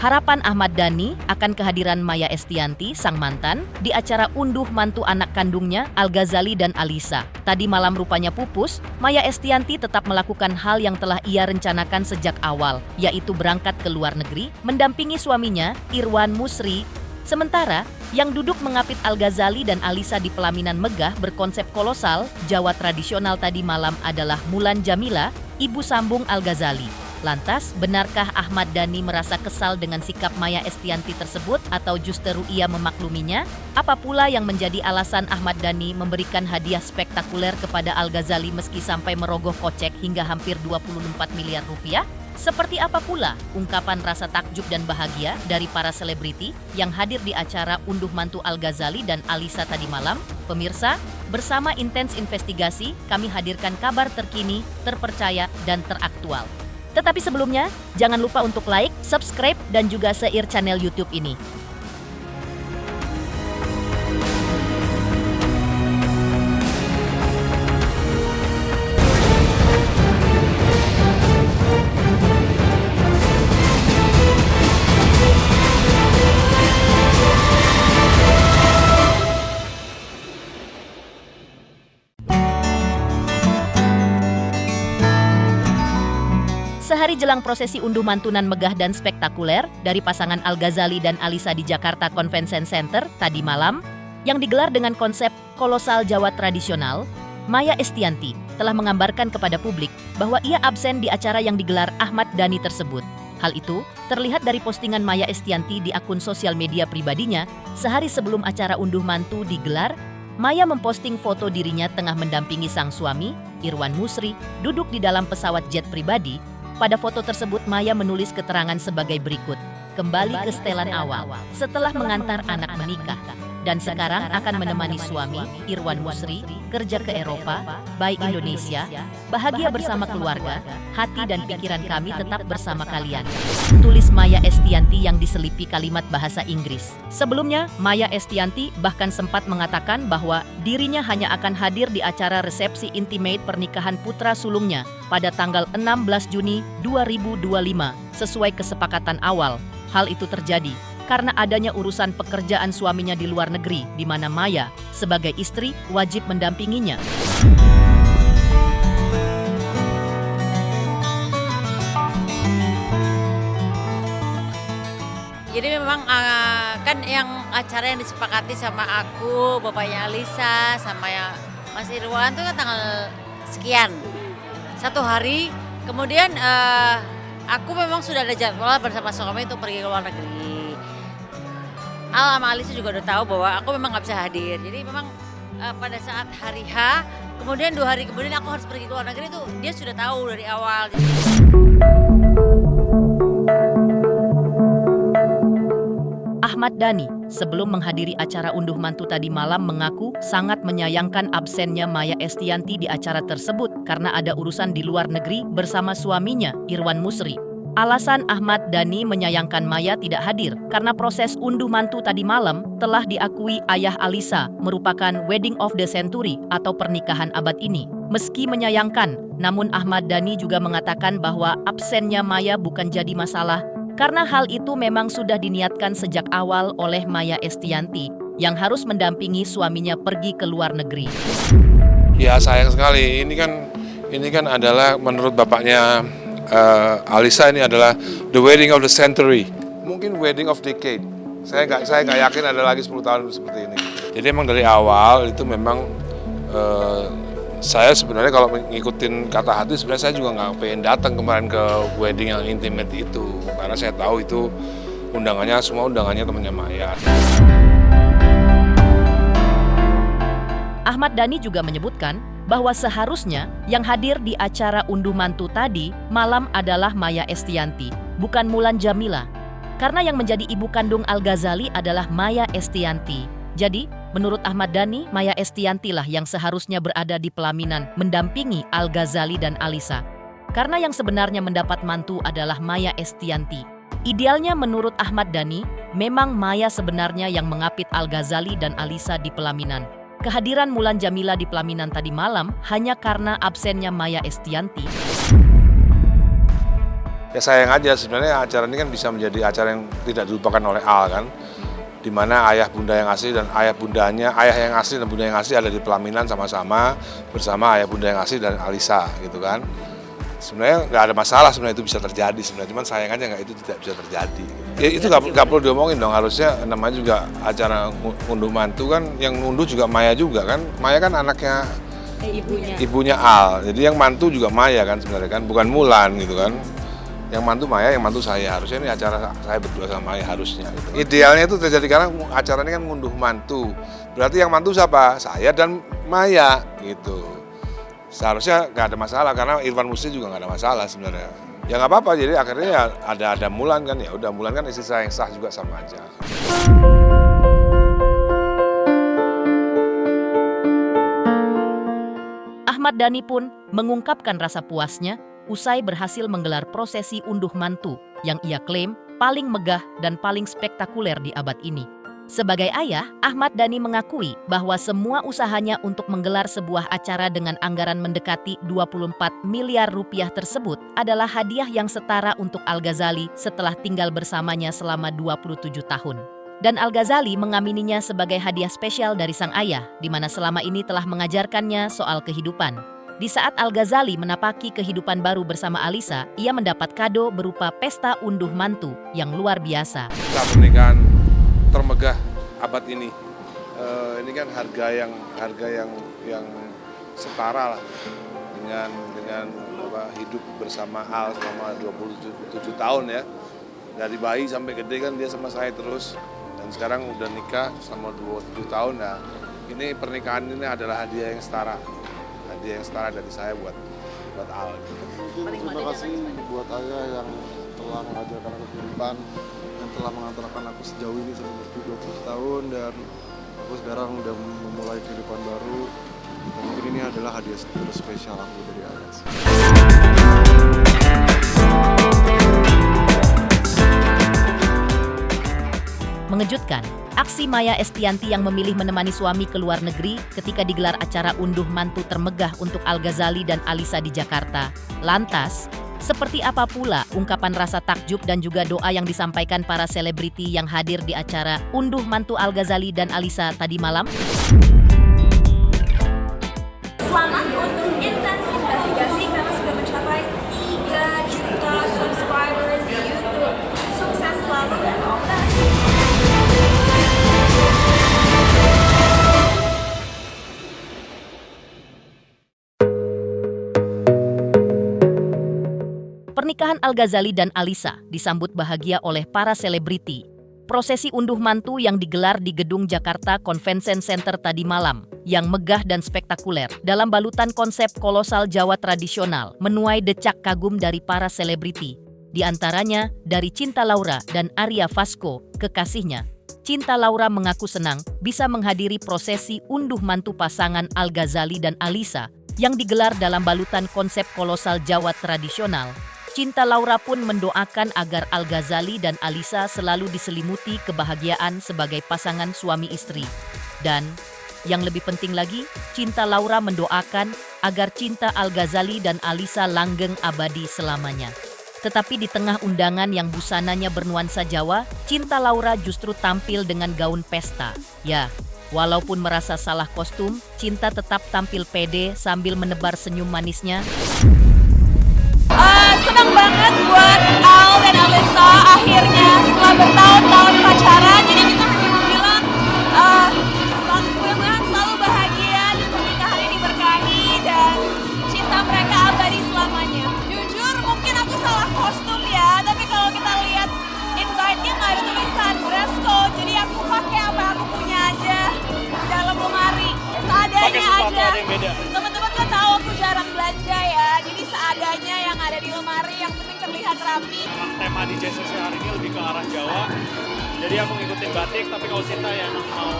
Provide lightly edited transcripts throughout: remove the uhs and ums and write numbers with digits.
harapan Ahmad Dhani akan kehadiran Maya Estianty, sang mantan, di acara unduh mantu anak kandungnya Al-Ghazali dan Alisa. Tadi malam rupanya pupus, Maya Estianty tetap melakukan hal yang telah ia rencanakan sejak awal, yaitu berangkat ke luar negeri, mendampingi suaminya, Irwan Musri. Sementara, yang duduk mengapit Al-Ghazali dan Alisa di pelaminan megah berkonsep kolosal, Jawa tradisional tadi malam adalah Mulan Jamila, ibu sambung Al-Ghazali. Lantas, benarkah Ahmad Dhani merasa kesal dengan sikap Maya Estianty tersebut atau justru ia memakluminya? Apa pula yang menjadi alasan Ahmad Dhani memberikan hadiah spektakuler kepada Al-Ghazali meski sampai merogoh kocek hingga hampir 24 miliar rupiah? Seperti apa pula ungkapan rasa takjub dan bahagia dari para selebriti yang hadir di acara unduh mantu Al-Ghazali dan Alisa tadi malam? Pemirsa, bersama Intens Investigasi, kami hadirkan kabar terkini, terpercaya, dan teraktual. Tetapi sebelumnya, jangan lupa untuk like, subscribe, dan juga share channel YouTube ini. Sehari jelang prosesi unduh mantunan megah dan spektakuler dari pasangan Al-Ghazali dan Alisa di Jakarta Convention Center tadi malam, yang digelar dengan konsep kolosal Jawa tradisional, Maya Estianty telah menggambarkan kepada publik bahwa ia absen di acara yang digelar Ahmad Dhani tersebut. Hal itu terlihat dari postingan Maya Estianty di akun sosial media pribadinya sehari sebelum acara unduh mantu digelar. Maya memposting foto dirinya tengah mendampingi sang suami, Irwan Musri, duduk di dalam pesawat jet pribadi. Pada foto tersebut, Maya menulis keterangan sebagai berikut. Kembali ke setelan awal, setelah mengantar anak menikah. Dan sekarang akan menemani suami, Irwan Musri, kerja ke Eropa, baik Indonesia, bahagia bersama keluarga, hati dan pikiran kami tetap bersama kalian. Tulis Maya Estianty yang diselipi kalimat bahasa Inggris. Sebelumnya, Maya Estianty bahkan sempat mengatakan bahwa dirinya hanya akan hadir di acara resepsi intimate pernikahan putra sulungnya pada tanggal 16 Juni 2025 sesuai kesepakatan awal. Hal itu terjadi karena adanya urusan pekerjaan suaminya di luar negeri, di mana Maya, sebagai istri, wajib mendampinginya. Jadi memang kan yang acara yang disepakati sama aku, bapaknya Alisa, sama ya Mas Irwan itu kan tanggal sekian. Satu hari, kemudian aku memang sudah ada jadwal bersama suami untuk pergi ke luar negeri. Al sama Alisa juga udah tahu bahwa aku memang nggak bisa hadir. Jadi memang pada saat hari H, kemudian 2 hari kemudian aku harus pergi ke luar negeri itu dia sudah tahu dari awal. Ahmad Dhani sebelum menghadiri acara unduh mantu tadi malam mengaku sangat menyayangkan absennya Maya Estianty di acara tersebut karena ada urusan di luar negeri bersama suaminya, Irwan Musri. Alasan Ahmad Dhani menyayangkan Maya tidak hadir karena proses unduh mantu tadi malam telah diakui ayah Alisa merupakan wedding of the century atau pernikahan abad ini. Meski menyayangkan, namun Ahmad Dhani juga mengatakan bahwa absennya Maya bukan jadi masalah karena hal itu memang sudah diniatkan sejak awal oleh Maya Estianty yang harus mendampingi suaminya pergi ke luar negeri. Ya sayang sekali, ini kan adalah menurut bapaknya Alisa ini adalah the wedding of the century, mungkin wedding of decade. Saya nggak yakin ada lagi 10 tahun seperti ini. Jadi emang dari awal itu memang saya sebenarnya kalau ngikutin kata hati sebenarnya saya juga nggak pengen datang kemarin ke wedding yang intimate itu karena saya tahu itu semua undangannya temannya Maya. Ahmad Dhani juga menyebutkan bahwa seharusnya yang hadir di acara unduh mantu tadi malam adalah Maya Estianty, bukan Mulan Jamila. Karena yang menjadi ibu kandung Al-Ghazali adalah Maya Estianty. Jadi, menurut Ahmad Dhani, Maya Estianty lah yang seharusnya berada di pelaminan mendampingi Al-Ghazali dan Alisa. Karena yang sebenarnya mendapat mantu adalah Maya Estianty. Idealnya menurut Ahmad Dhani, memang Maya sebenarnya yang mengapit Al-Ghazali dan Alisa di pelaminan. Kehadiran Mulan Jamila di pelaminan tadi malam hanya karena absennya Maya Estianty. Ya sayang aja sebenarnya acara ini kan bisa menjadi acara yang tidak dilupakan oleh Al kan. Di mana ayah bunda yang asli dan ayah yang asli dan bunda yang asli ada di pelaminan sama-sama bersama ayah bunda yang asli dan Alisa gitu kan. Sebenarnya nggak ada masalah sebenarnya itu bisa terjadi sebenarnya, cuman sayang aja nggak itu tidak bisa terjadi. Ya, itu nggak perlu diomongin dong, harusnya namanya juga acara unduh mantu kan, yang unduh juga Maya juga kan. Maya kan anaknya ibunya Al, jadi yang mantu juga Maya kan sebenarnya kan, bukan Mulan gitu kan. Yang mantu Maya, yang mantu saya. Harusnya ini acara saya berdua sama Maya harusnya. Gitu. Idealnya itu terjadi karena acara ini kan ngunduh mantu. Berarti yang mantu siapa? Saya dan Maya gitu. Seharusnya nggak ada masalah karena Irfan Musli juga nggak ada masalah sebenarnya. Ya nggak apa-apa. Jadi akhirnya ya ada Mulan kan, ya udah Mulan kan istri saya yang sah juga sama aja. Ahmad Dhani pun mengungkapkan rasa puasnya usai berhasil menggelar prosesi unduh mantu yang ia klaim paling megah dan paling spektakuler di abad ini. Sebagai ayah, Ahmad Dhani mengakui bahwa semua usahanya untuk menggelar sebuah acara dengan anggaran mendekati 24 miliar rupiah tersebut adalah hadiah yang setara untuk Al-Ghazali setelah tinggal bersamanya selama 27 tahun. Dan Al-Ghazali mengamininya sebagai hadiah spesial dari sang ayah, di mana selama ini telah mengajarkannya soal kehidupan. Di saat Al-Ghazali menapaki kehidupan baru bersama Alisa, ia mendapat kado berupa pesta unduh mantu yang luar biasa. Pernikahan termegah abad ini, ini kan harga yang setara lah dengan hidup bersama Al selama 27 tahun ya. Dari bayi sampai gede kan dia sama saya terus, dan sekarang udah nikah selama 27 tahun ya. Ini pernikahan ini adalah hadiah yang setara dari saya buat Al. Terima kasih buat ayah yang telah mengajarkan aku kehidupan, yang telah mengantarkan aku sejauh ini selama 20 tahun, dan aku sekarang udah memulai kehidupan baru. Dan mungkin ini adalah hadiah terspesial aku dari ayah. Mengejutkan, aksi Maya Estianti yang memilih menemani suami ke luar negeri ketika digelar acara unduh mantu termegah untuk Al-Ghazali dan Alisa di Jakarta. Lantas, seperti apa pula ungkapan rasa takjub dan juga doa yang disampaikan para selebriti yang hadir di acara unduh mantu Al-Ghazali dan Alisa tadi malam? Selamat untuk Intense Investigasi karena sudah mencapai 3 juta subscribers di YouTube. Sukses selalu dan all the best. Pernikahan Al-Ghazali dan Alisa disambut bahagia oleh para selebriti. Prosesi unduh mantu yang digelar di Gedung Jakarta Convention Center tadi malam, yang megah dan spektakuler dalam balutan konsep kolosal Jawa tradisional, menuai decak kagum dari para selebriti. Di antaranya dari Cinta Laura dan Arya Fasco, kekasihnya. Cinta Laura mengaku senang bisa menghadiri prosesi unduh mantu pasangan Al-Ghazali dan Alisa yang digelar dalam balutan konsep kolosal Jawa tradisional. Cinta Laura pun mendoakan agar Al-Ghazali dan Alisa selalu diselimuti kebahagiaan sebagai pasangan suami istri. Dan, yang lebih penting lagi, Cinta Laura mendoakan agar cinta Al-Ghazali dan Alisa langgeng abadi selamanya. Tetapi di tengah undangan yang busananya bernuansa Jawa, Cinta Laura justru tampil dengan gaun pesta. Ya, walaupun merasa salah kostum, Cinta tetap tampil pede sambil menebar senyum manisnya. Senang banget buat Al dan Alisa akhirnya setelah bertahun-tahun pacaran, jadi kita hanya mau bilang mudah-mudahan selalu bahagia dan pernikahan ini berkahi dan cinta mereka abadi selamanya. Jujur mungkin aku salah kostum ya, tapi kalau kita lihat invite-nya nggak ada tulisan dress code, jadi aku pakai apa aku punya aja dalam lemari, seadanya aja. Teman-teman kan tahu aku jarang belanja ya, jadi seadanya yang ada di lemari, yang penting terlihat rapi. Tema di JCC hari ini lebih ke arah Jawa, jadi aku ngikutin batik, tapi kalau Cinta ya emang mau.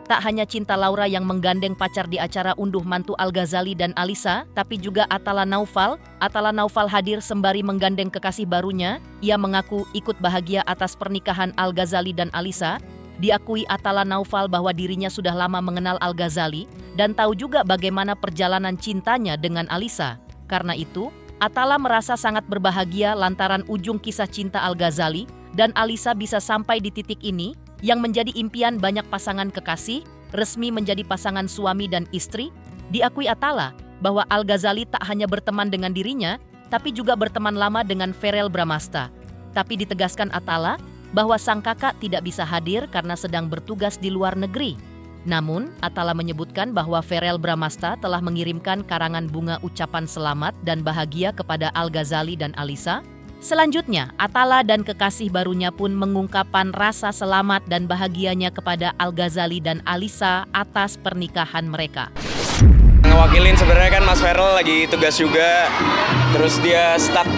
Tak hanya Cinta Laura yang menggandeng pacar di acara unduh mantu Al-Ghazali dan Alisa, tapi juga Atala Naufal. Atala Naufal hadir sembari menggandeng kekasih barunya. Ia mengaku ikut bahagia atas pernikahan Al-Ghazali dan Alisa. Diakui Atala Naufal bahwa dirinya sudah lama mengenal Al-Ghazali dan tahu juga bagaimana perjalanan cintanya dengan Alisa. Karena itu, Atala merasa sangat berbahagia lantaran ujung kisah cinta Al-Ghazali dan Alisa bisa sampai di titik ini yang menjadi impian banyak pasangan kekasih, resmi menjadi pasangan suami dan istri. Diakui Atala bahwa Al-Ghazali tak hanya berteman dengan dirinya, tapi juga berteman lama dengan Verrel Bramasta. Tapi ditegaskan Atala bahwa sang kakak tidak bisa hadir karena sedang bertugas di luar negeri. Namun, Atala menyebutkan bahwa Verrel Bramasta telah mengirimkan karangan bunga ucapan selamat dan bahagia kepada Al-Ghazali dan Alisa. Selanjutnya, Atala dan kekasih barunya pun mengungkapkan rasa selamat dan bahagianya kepada Al-Ghazali dan Alisa atas pernikahan mereka. Ngewakilin sebenarnya kan Mas Verrel lagi tugas juga, terus dia stuck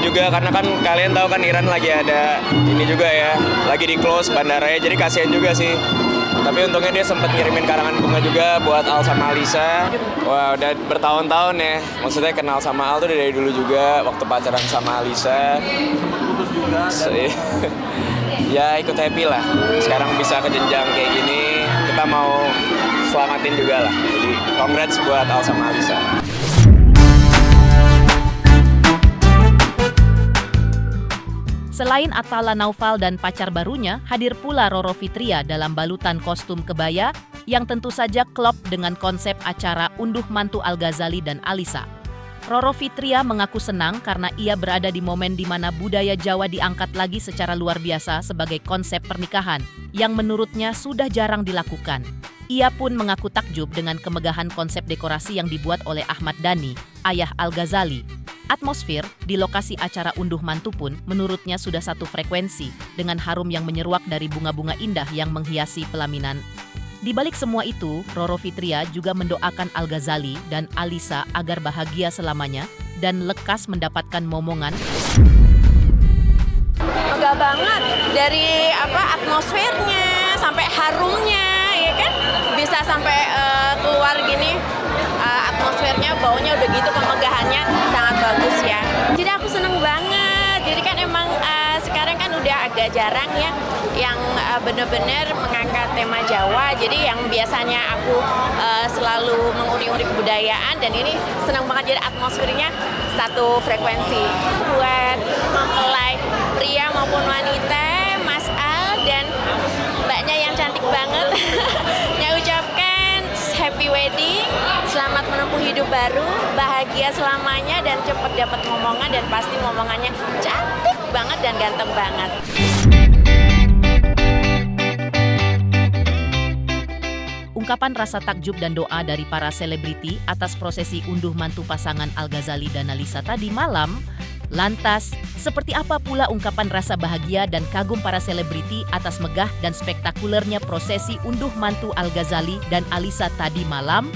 juga karena kan kalian tahu kan Iran lagi ada ini juga ya, lagi di close bandaranya, jadi kasihan juga sih. Tapi untungnya dia sempat ngirimin karangan bunga juga buat Al sama Alisa. Wah, udah bertahun-tahun ya, maksudnya kenal sama Al tuh dari dulu juga, waktu pacaran sama Alisa. Putus juga. Ya ikut happy lah, sekarang bisa ke jenjang kayak gini, kita mau selamatin juga lah. Jadi congrats buat Al sama Alisa. Selain Atala Naufal dan pacar barunya, hadir pula Roro Fitria dalam balutan kostum kebaya yang tentu saja klop dengan konsep acara unduh mantu Al-Ghazali dan Alisa. Roro Fitria mengaku senang karena ia berada di momen di mana budaya Jawa diangkat lagi secara luar biasa sebagai konsep pernikahan yang menurutnya sudah jarang dilakukan. Ia pun mengaku takjub dengan kemegahan konsep dekorasi yang dibuat oleh Ahmad Dhani, ayah Al-Ghazali. Atmosfer di lokasi acara unduh mantu pun menurutnya sudah satu frekuensi dengan harum yang menyeruak dari bunga-bunga indah yang menghiasi pelaminan. Di balik semua itu, Roro Fitria juga mendoakan Al-Ghazali dan Alisa agar bahagia selamanya dan lekas mendapatkan momongan. Megah banget dari atmosfernya sampai harumnya, ya kan? Bisa sampai keluar gini. Atmosfernya, baunya udah gitu, kemegahannya sangat bagus ya. Jadi aku seneng banget. Jadi kan emang sekarang kan udah agak jarang ya yang bener-bener mengangkat tema Jawa. Jadi yang biasanya aku selalu menguri-uri kebudayaan, dan ini senang banget jadi atmosfernya satu frekuensi. Buat mempelai pria maupun wanita, Mas Al dan mbaknya yang cantik banget, saya ucapkan happy wedding, selamat menempuh hidup baru, bahagia selamanya dan cepat dapat momongan, dan pasti momongannya cantik banget dan ganteng banget. Ungkapan rasa takjub dan doa dari para selebriti atas prosesi unduh mantu pasangan Al-Ghazali dan Alisa tadi malam. Lantas, seperti apa pula ungkapan rasa bahagia dan kagum para selebriti atas megah dan spektakulernya prosesi unduh mantu Al-Ghazali dan Alisa tadi malam?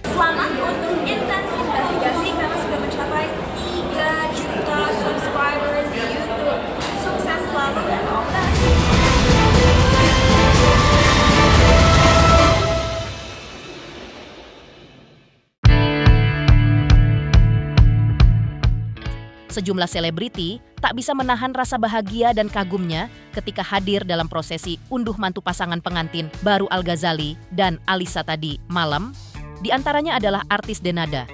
Selamat untuk Intens Investigasi karena sudah mencapai 3 juta subscribers di YouTube. Sukses selalu dan all the best. Sejumlah selebriti tak bisa menahan rasa bahagia dan kagumnya ketika hadir dalam prosesi unduh mantu pasangan pengantin baru Al-Ghazali dan Alisa tadi malam. Di antaranya adalah artis Denada.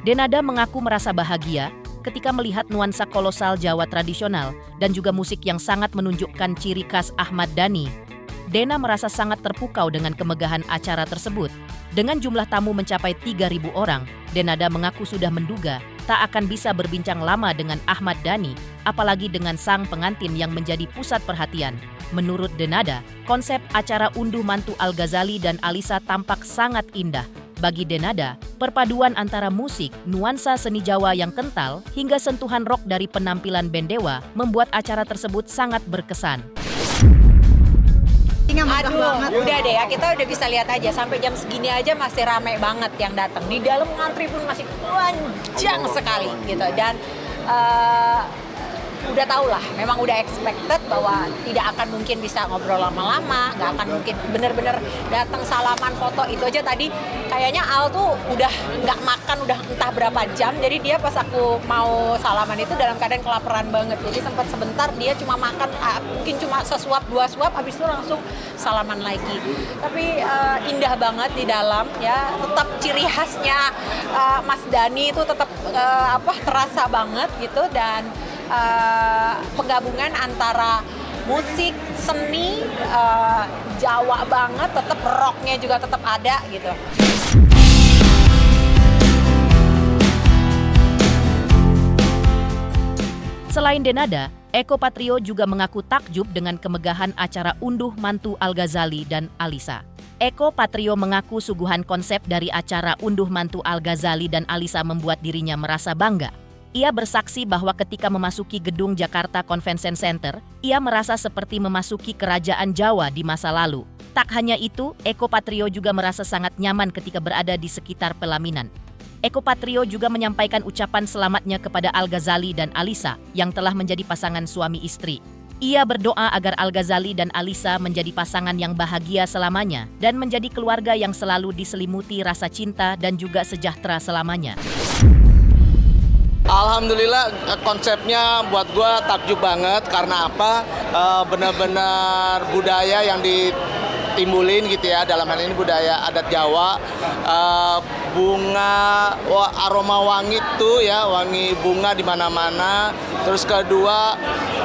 Denada mengaku merasa bahagia ketika melihat nuansa kolosal Jawa tradisional dan juga musik yang sangat menunjukkan ciri khas Ahmad Dhani. Dena merasa sangat terpukau dengan kemegahan acara tersebut. Dengan jumlah tamu mencapai 3.000 orang, Denada mengaku sudah menduga tak akan bisa berbincang lama dengan Ahmad Dhani, apalagi dengan sang pengantin yang menjadi pusat perhatian. Menurut Denada, konsep acara unduh mantu Al-Ghazali dan Alisa tampak sangat indah. Bagi Denada, perpaduan antara musik, nuansa seni Jawa yang kental, hingga sentuhan rock dari penampilan band Dewa membuat acara tersebut sangat berkesan. Aduh, udah deh ya, kita udah bisa lihat aja sampai jam segini aja masih ramai banget yang datang. Di dalam ngantri pun masih panjang sekali gitu. Dan udah tau lah, memang udah expected bahwa tidak akan mungkin bisa ngobrol lama-lama, nggak akan mungkin bener-bener datang salaman foto itu aja tadi kayaknya Al tuh udah nggak makan udah entah berapa jam, jadi dia pas aku mau salaman itu dalam keadaan kelaparan banget, jadi sempat sebentar dia cuma makan mungkin cuma sesuap 2 suap, habis itu langsung salaman lagi. Tapi indah banget di dalam ya, tetap ciri khasnya Mas Dhani itu tetap terasa banget gitu, dan penggabungan antara musik, seni, Jawa banget, tetap rocknya juga tetap ada gitu. Selain Denada, Eko Patrio juga mengaku takjub dengan kemegahan acara unduh mantu Al-Ghazali dan Alisa. Eko Patrio mengaku suguhan konsep dari acara unduh mantu Al-Ghazali dan Alisa membuat dirinya merasa bangga. Ia bersaksi bahwa ketika memasuki gedung Jakarta Convention Center, ia merasa seperti memasuki kerajaan Jawa di masa lalu. Tak hanya itu, Eko Patrio juga merasa sangat nyaman ketika berada di sekitar pelaminan. Eko Patrio juga menyampaikan ucapan selamatnya kepada Al-Ghazali dan Alisa yang telah menjadi pasangan suami istri. Ia berdoa agar Al-Ghazali dan Alisa menjadi pasangan yang bahagia selamanya dan menjadi keluarga yang selalu diselimuti rasa cinta dan juga sejahtera selamanya. Alhamdulillah konsepnya buat gue takjub banget karena apa? Benar-benar budaya yang ditimbulin gitu ya, dalam hal ini budaya adat Jawa. Bunga, aroma wangi tuh ya, wangi bunga di mana-mana. Terus kedua,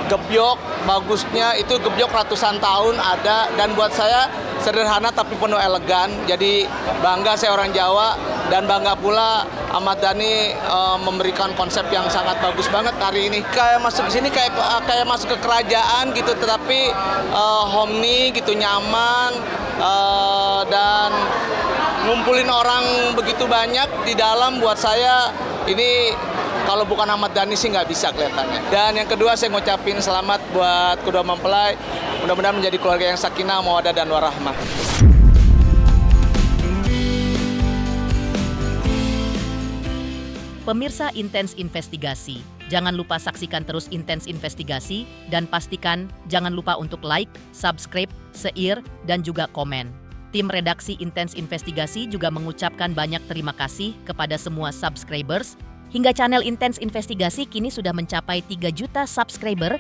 gebyok, bagusnya itu gebyok ratusan tahun ada, dan buat saya sederhana tapi penuh elegan. Jadi bangga saya orang Jawa, dan bangga pula Ahmad Dhani memberikan konsep yang sangat bagus banget hari ini. Kayak masuk ke sini kayak masuk ke kerajaan gitu, tetapi homey gitu, nyaman, dan ngumpulin orang begitu banyak di dalam. Buat saya ini kalau bukan Ahmad Dhani sih nggak bisa kelihatannya. Dan yang kedua saya ngucapin selamat buat kedua mempelai, mudah-mudahan menjadi keluarga yang sakinah, mawaddah dan warahmah. Pemirsa Intens Investigasi, jangan lupa saksikan terus Intens Investigasi dan pastikan jangan lupa untuk like, subscribe, share, dan juga komen. Tim redaksi Intens Investigasi juga mengucapkan banyak terima kasih kepada semua subscribers. Hingga channel Intens Investigasi kini sudah mencapai 3 juta subscriber